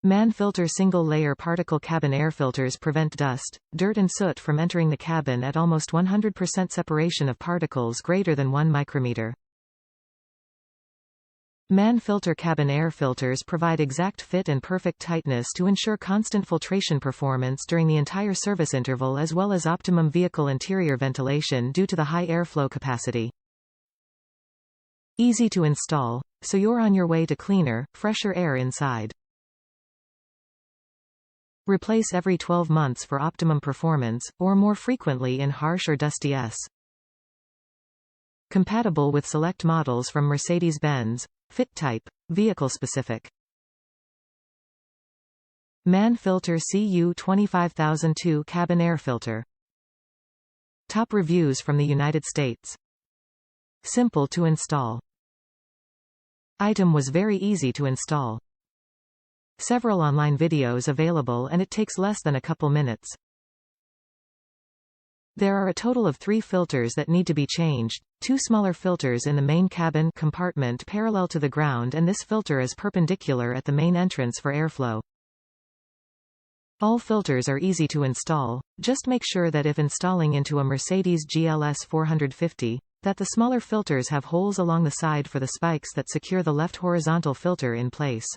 Mann Filter single-layer particle cabin air filters prevent dust, dirt and soot from entering the cabin at almost 100% separation of particles greater than 1 micrometer. Mann Filter cabin air filters provide exact fit and perfect tightness to ensure constant filtration performance during the entire service interval, as well as optimum vehicle interior ventilation due to the high airflow capacity. Easy to install, so you're on your way to cleaner, fresher air inside. Replace every 12 months for optimum performance, or more frequently in harsh or dusty S. Compatible with select models from Mercedes-Benz.Fit type, vehicle specific. Mann Filter CU 25002 cabin air filter. Top reviews from the United States. Simple to install. Item was very easy to install. Several online videos available, and it takes less than a couple minutes. There are a total of 3 filters that need to be changed, 2 smaller filters in the main cabin compartment parallel to the ground, and this filter is perpendicular at the main entrance for airflow. All filters are easy to install, just make sure that if installing into a Mercedes GLS 450, that the smaller filters have holes along the side for the spikes that secure the left horizontal filter in place.